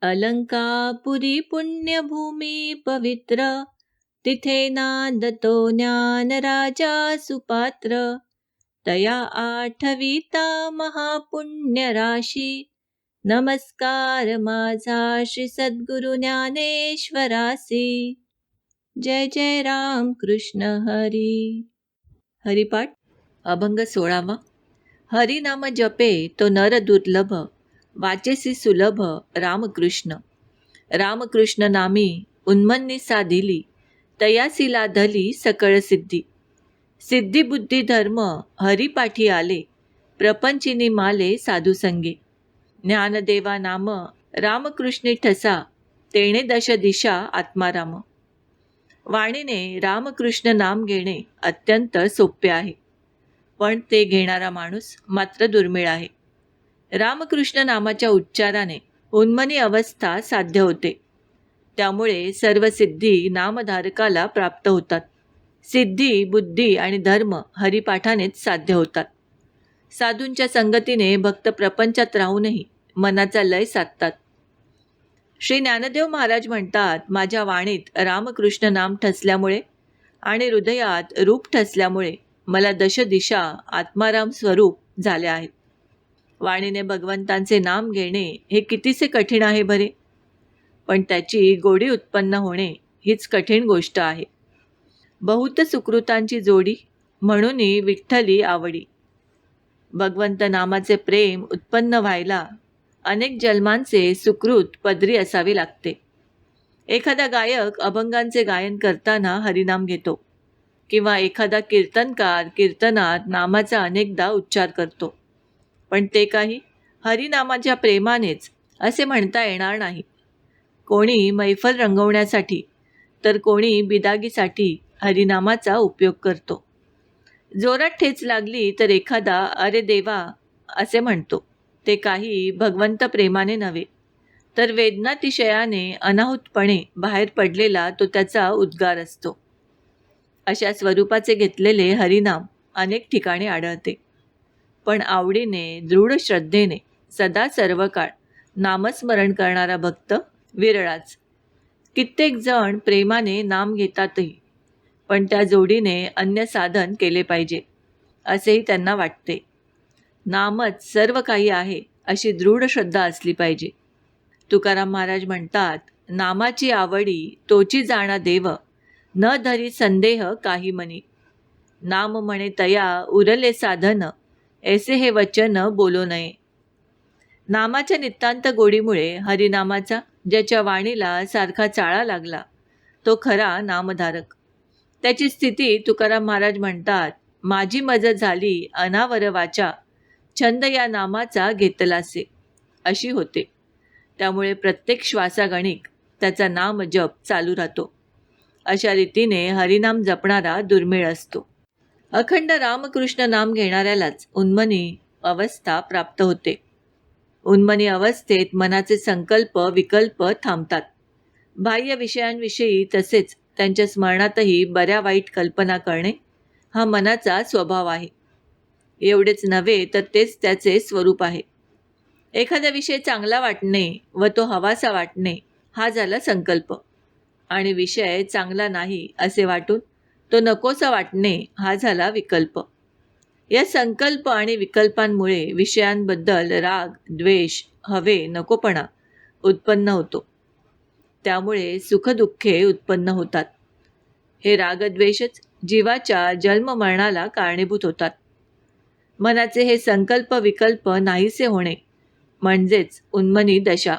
अलंकापुरी पुण्यभूमी पवित्र, तिथे नांदतो ज्ञान राजा सुपात्र. तया आठविता महापुण्य राशी, नमस्कार माझा श्री सद्गुरु ज्ञानेश्वरासी. जय जय राम कृष्ण हरी. हरिपाठ अभंग 16. हरिनाम जपे तो नर दुर्लभ, वाचेसी सुलभ रामकृष्ण. रामकृष्ण नामी उन्मन्नी साधिली, तयासी लाधली सकळ सिद्धी. सिद्धी बुद्धी धर्म हरिपाठी आले, प्रपंचिनी माले साधू संगे. ज्ञानदेवा नाम रामकृष्णी ठसा, तेणे दश दिशा आत्माराम. वाणीने रामकृष्ण नाम घेणे अत्यंत सोपे आहे, पण ते घेणारा माणूस मात्र दुर्मिळ आहे. रामकृष्ण नामाच्या उच्चाराने उन्मनी अवस्था साध्य होते. त्यामुळे सर्व सिद्धी नामधारकाला प्राप्त होतात. सिद्धी, बुद्धी आणि धर्म हरिपाठानेच साध्य होतात. साधूंच्या संगतीने भक्त प्रपंचात राहूनही मनाचा लय साधतात. श्री ज्ञानदेव महाराज म्हणतात, माझ्या वाणीत रामकृष्ण नाम ठसल्यामुळे आणि हृदयात रूप ठसल्यामुळे मला दशदिशा आत्माराम स्वरूप झाले आहेत. वाणीने भगवंतांचे नाम घेणे हे कितीसे कठीण आहे बरे, पण त्याची गोडी उत्पन्न होणे हीच कठीण गोष्ट आहे. बहुत सुकृतांची जोडी, म्हणून विठ्ठली आवडी. भगवंत नामाचे प्रेम उत्पन्न व्हायला अनेक जन्मांचे सुकृत पदरी असावे लागते. एखादा गायक अभंगांचे गायन करताना हरिनाम घेतो, किंवा एखादा कीर्तनकार कीर्तनात नामाचा अनेकदा उच्चार करतो, पण ते काही हरिनामाच्या प्रेमानेच असे म्हणता येणार नाही. कोणी मैफल रंगवण्यासाठी तर कोणी बिदागीसाठी हरिनामाचा उपयोग करतो. जोरात ठेच लागली तर एखादा अरे देवा असे म्हणतो. ते काही भगवंत प्रेमाने नव्हे, तर वेदनातिशयाने अनाहूतपणे बाहेर पडलेला तो त्याचा उद्गार असतो. अशा स्वरूपाचे घेतलेले हरिनाम अनेक ठिकाणी आढळते. पण आवडीने दृढ श्रद्धेने सदा सर्व काळ नामस्मरण करणारा भक्त विरळाच. कित्येक जण प्रेमाने नाम घेतातही, पण त्या जोडीने अन्य साधन केले पाहिजे असेही त्यांना वाटते. नामच सर्व काही आहे अशी दृढ श्रद्धा असली पाहिजे. तुकाराम महाराज म्हणतात, नामाची आवडी तोची जाणा देव, न धरी संदेह काही मनी. नाम म्हणे तया उरले साधन, ऐसे हे वचन बोलो नये. नामाच्या नितांत गोडीमुळे हरिनामाचा ज्याच्या वाणीला सारखा चाळा लागला तो खरा नामधारक. त्याची स्थिती तुकाराम महाराज म्हणतात, माझी मज झाली अनावर वाचा, छंद या नामाचा घेतलासे, अशी होते. त्यामुळे प्रत्येक श्वासागणिक त्याचा नाम जप चालू राहतो. अशा रीतीने हरिनाम जपणारा दुर्मिळ असतो. अखंड रामकृष्ण नाम घेणाऱ्यालाच उन्मनी अवस्था प्राप्त होते. उन्मनी अवस्थेत मनाचे संकल्प विकल्प थांबतात. बाह्य विषयांविषयी तसेच त्यांच्या स्मरणातही बऱ्या वाईट कल्पना करणे हा मनाचा स्वभाव आहे. एवढेच नव्हे तर तेच त्याचे स्वरूप आहे. एखादा विषय चांगला वाटणे व तो हवासा वाटणे हा झाला संकल्प, आणि विषय चांगला नाही असे वाटून तो नकोसा वाटणे हा झाला विकल्प. या संकल्प आणि विकल्पांमुळे विषयांबद्दल राग, द्वेष, हवे नकोपणा उत्पन्न होतो. त्यामुळे सुखदुःखे उत्पन्न होतात. हे रागद्वेषच जीवाच्या जन्ममरणाला कारणीभूत होतात. मनाचे हे संकल्प विकल्प नाहीसे होणे म्हणजेच उन्मनी दशा.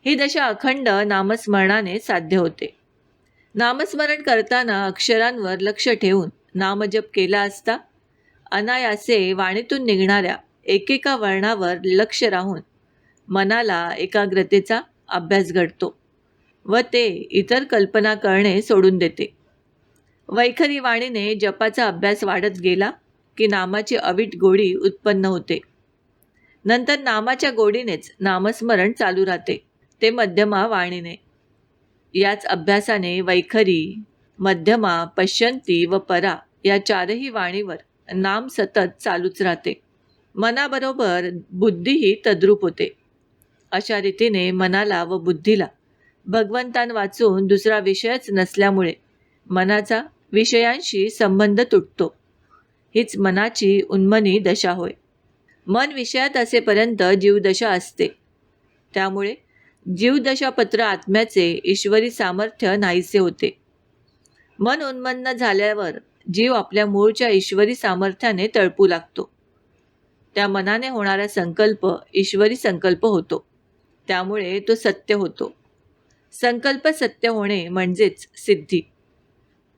ही दशा अखंड नामस्मरणाने साध्य होते. नामस्मरण करताना अक्षरांवर लक्ष ठेवून नामजप केला असता अनायासे वाणीतून निघणाऱ्या एकेका वर्णावर लक्ष राहून मनाला एकाग्रतेचा अभ्यास घडतो व ते इतर कल्पना करणे सोडून देते. वैखरी वाणीने जपाचा अभ्यास वाढत गेला की नामाची अवीट गोडी उत्पन्न होते. नंतर नामाच्या गोडीनेच नामस्मरण चालू राहते, ते मध्यमा वाणीने. याच अभ्यासाने वैखरी, मध्यमा, पश्यंती व परा या चारही वाणीवर नाम सतत चालूच राहते. मनाबरोबर बुद्धीही तद्रूप होते. अशा रीतीने मनाला व बुद्धीला भगवंतांवाचून दुसरा विषयच नसल्यामुळे मनाचा विषयांशी संबंध तुटतो. हीच मनाची उन्मनी दशा होय. मन विषयात असेपर्यंत जीवदशा असते. त्यामुळे जीवदशापत्र आत्म्याचे ईश्वरी सामर्थ्य नाहीसे होते. मन उन्मन्न झाल्यावर जीव आपल्या मूळच्या ईश्वरी सामर्थ्याने तळपू लागतो. त्या मनाने होणारा संकल्प ईश्वरी संकल्प होतो. त्यामुळे तो सत्य होतो. संकल्प सत्य होणे म्हणजेच सिद्धी.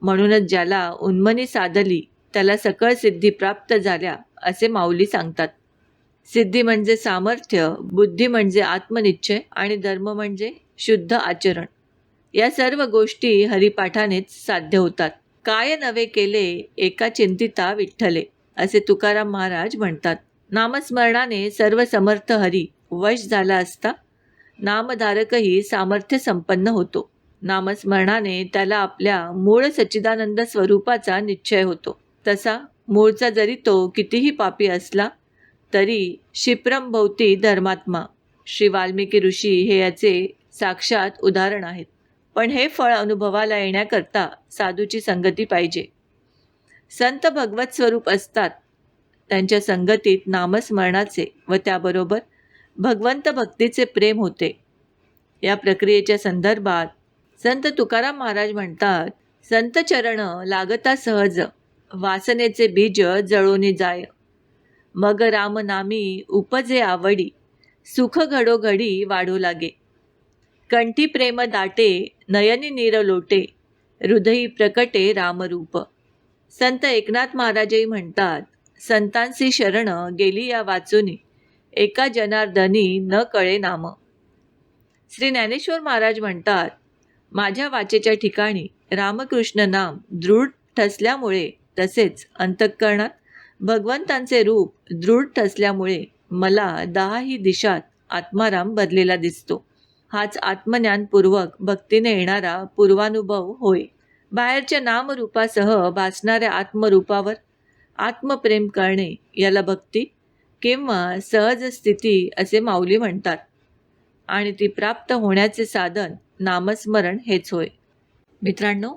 म्हणूनच ज्याला उन्मनी साधली त्याला सकळ सिद्धी प्राप्त झाल्या असे माऊली सांगतात. सिद्धी म्हणजे सामर्थ्य, बुद्धी म्हणजे आत्मनिश्चय आणि धर्म म्हणजे शुद्ध आचरण. या सर्व गोष्टी हरिपाठानेच साध्य होतात. काय नवे केले एका चिंतिता विठ्ठले, असे तुकाराम महाराज म्हणतात. नामस्मरणाने सर्व समर्थ हरी वश झाला असता नामधारकही सामर्थ्य संपन्न होतो. नामस्मरणाने त्याला आपल्या मूळ सच्चिदानंद स्वरूपाचा निश्चय होतो. तसा मूळचा जरी तो कितीही पापी असला तरी क्षिप्रम भवती धर्मात्मा. श्री वाल्मिकी ऋषी हे याचे साक्षात उदाहरण आहेत. पण हे फळ अनुभवाला येण्याकरता साधूची संगती पाहिजे. संत भगवत स्वरूप असतात. त्यांच्या संगतीत नामस्मरणाचे व त्याबरोबर भगवंत भक्तीचे प्रेम होते. या प्रक्रियेच्या संदर्भात संत तुकाराम महाराज म्हणतात, संत चरण लागता सहज, वासनेचे बीज जळोनी जाय. मग राम नामी उपजे आवडी, सुख घडोघडी वाढू लागे. कंठी प्रेम दाटे, नयनी नीर लोटे, हृदयी प्रकटे रामरूप. संत एकनाथ महाराजही म्हणतात, संतांची शरण गेली या वाचुनी, एका जनार्दनी न कळे नाम. श्री ज्ञानेश्वर महाराज म्हणतात, माझ्या वाचेच्या ठिकाणी रामकृष्ण नाम दृढ ठसल्यामुळे तसेच अंतःकरणात भगवंतांचे रूप दृढ ठसल्यामुळे मला 10ही दिशात आत्माराम भरलेला दिसतो. हाच आत्मज्ञानपूर्वक भक्तीने येणारा पूर्वानुभव होय. बाहेरच्या नामरूपासह भासणाऱ्या आत्मरूपावर आत्मप्रेम करणे याला भक्ती किंवा सहज स्थिती असे माऊली म्हणतात. आणि ती प्राप्त होण्याचे साधन नामस्मरण हेच होय. मित्रांनो,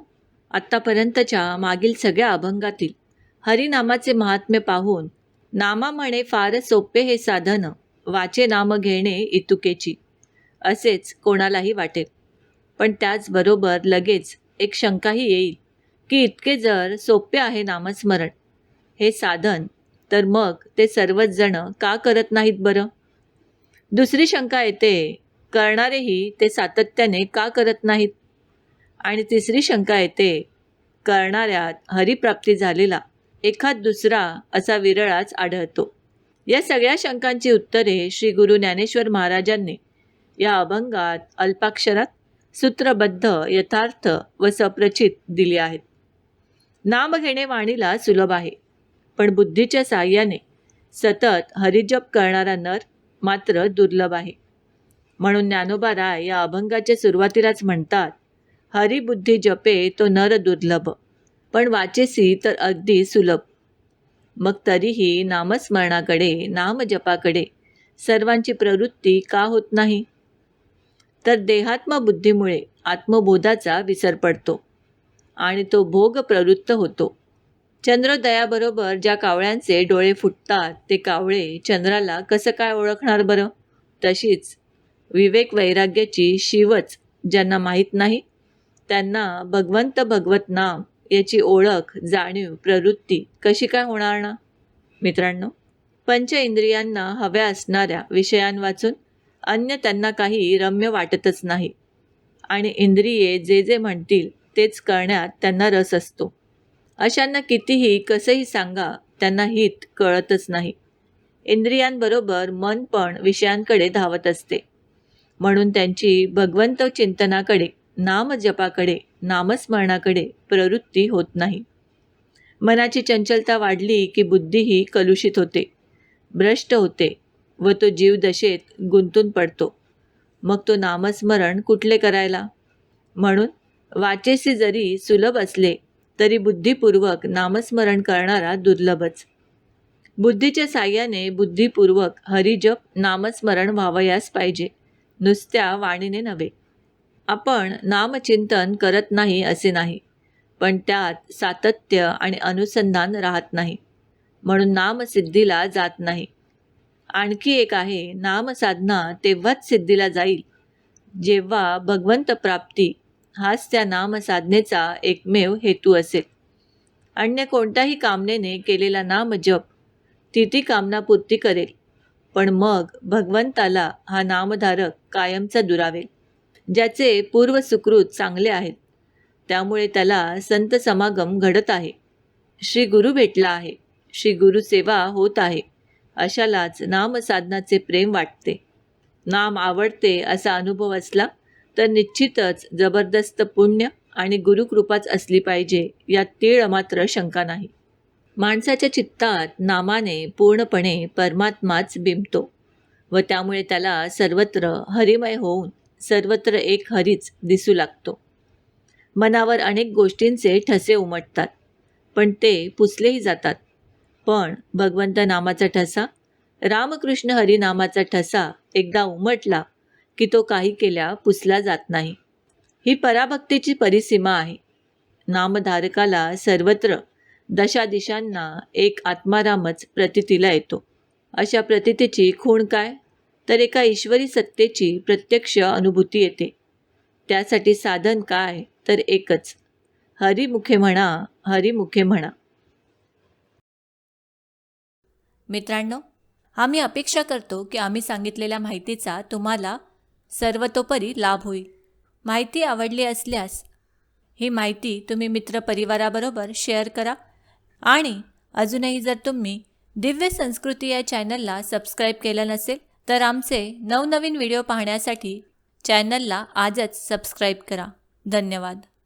आत्तापर्यंतच्या मागील सगळ्या अभंगातील हरिनामाचे महात्म्य पाहून नामा म्हणे फार सोपे हे साधन, वाचे नाम घेणे इतुकेची, असेच कोणालाही वाटेल. पण त्याचबरोबर लगेच एक शंकाही येईल की इतके जर सोपे आहे नामस्मरण हे साधन, तर मग ते सर्वच जण का करत नाहीत बरं? दुसरी शंका येते, करणारेही ते सातत्याने का करत नाहीत? आणि तिसरी शंका येते, करणाऱ्यात हरिप्राप्ती झालेला एखाद दुसरा असा विरळाच आढळतो. या सगळ्या शंकांची उत्तरे श्री गुरु ज्ञानेश्वर महाराजांनी या अभंगात अल्पाक्षरात सूत्रबद्ध, यथार्थ व सप्रचित दिली आहेत. नाम घेणे वाणीला सुलभ आहे, पण बुद्धीच्या साह्याने सतत हरिजप करणारा नर मात्र दुर्लभ आहे. म्हणून ज्ञानोबा राय या अभंगाच्या सुरुवातीलाच म्हणतात, हरिबुद्धी जपे तो नर दुर्लभ, पण वाचेसी तर अगदी सुलभ. मग तरीही नामस्मरणाकडे, नामजपाकडे सर्वांची प्रवृत्ती का होत नाही? तर देहात्मबुद्धीमुळे आत्मबोधाचा विसर पडतो आणि तो भोग प्रवृत्त होतो. चंद्रोदयाबरोबर ज्या कावळ्यांचे डोळे फुटतात ते कावळे चंद्राला कसं काय ओळखणार बरं? तशीच विवेक वैराग्याची शिवच ज्यांना माहीत नाही त्यांना भगवंत भगवत नाम याची ओळख, जाणीव, प्रवृत्ती कशी काय होणार ना? मित्रांनो, पंच इंद्रियांना हव्या असणाऱ्या विषयांवाचून अन्य त्यांना काही रम्य वाटतच नाही आणि इंद्रिये जे जे म्हणतील तेच करण्यात त्यांना रस असतो. अशांना कितीही कसंही सांगा त्यांना हित कळतच नाही. इंद्रियांबरोबर मन पण विषयांकडे धावत असते. म्हणून त्यांची भगवंत चिंतनाकडे, नामजपाकडे, नामस्मरणाकडे प्रवृत्ती होत नाही. मनाची चंचलता वाढली की बुद्धीही कलुषित होते, भ्रष्ट होते व तो जीवदशेत गुंतून पडतो. मग तो नामस्मरण कुठले करायला? म्हणून वाचेसी जरी सुलभ असले तरी बुद्धिपूर्वक नामस्मरण करणारा दुर्लभच. बुद्धीच्या साह्याने बुद्धिपूर्वक हरिजप नामस्मरण व्हावयास पाहिजे. नुसत्या वाणीने नव्हे. आपण नामचिंतन करत नाही असे नाही, पण त्यात सातत्य आणि अनुसंधान राहत नाही, म्हणून नामसिद्धीला जात नाही. आणखी एक आहे, नामसाधना तेव्हाच सिद्धीला जाईल जेव्हा भगवंत प्राप्ती हाच त्या नामसाधनेचा एकमेव हेतू असेल. अन्य कोणत्याही कामनेने केलेला नामजप ती कामनापूर्ती करेल, पण मग भगवंताला हा नामधारक कायमचा दुरावेल. ज्याचे पूर्व सुकृत चांगले आहेत, त्यामुळे त्याला संत समागम घडत आहे, श्री गुरु भेटला आहे, श्री गुरुसेवा होत आहे, अशालाच नामसाधनाचे प्रेम वाटते. नाम आवडते असा अनुभव असला तर निश्चितच जबरदस्त पुण्य आणि गुरुकृपाच असली पाहिजे, यात तीळ मात्र शंका नाही. माणसाच्या चित्तात नामाने पूर्णपणे परमात्माच बिंबतो व त्यामुळे त्याला सर्वत्र हरिमय होऊन सर्वत्र एक हरीच दिसू लागतो. मनावर अनेक गोष्टींचे ठसे उमटतात, पण ते पुसलेही जातात. पण भगवंत नामाचा ठसा, रामकृष्ण हरी नामाचा ठसा एकदा उमटला की तो काही केल्या पुसला जात नाही. ही पराभक्तीची परिसीमा आहे. नामधारकाला सर्वत्र दशादिशांना एक आत्मारामच प्रतीतीला येतो. अशा प्रतीतीची खूण काय, तर एका ईश्वरी सत्तेची प्रत्यक्ष अनुभूती येते. त्यासाठी साधन काय, तर एकच, हरिमुखे म्हणा, हरिमुखे म्हणा. मित्रांनो, आम्ही अपेक्षा करतो की आम्ही सांगितलेल्या माहितीचा तुम्हाला सर्वतोपरी लाभ होईल. माहिती आवडली असल्यास ही माहिती तुम्ही मित्रपरिवाराबरोबर शेअर करा आणि अजूनही जर तुम्ही दिव्य संस्कृती या चॅनलला सबस्क्राईब केलं नसेल तर आमचे नवनवीन व्हिडिओ पाहण्यासाठी चॅनलला आजच सबस्क्राईब करा. धन्यवाद.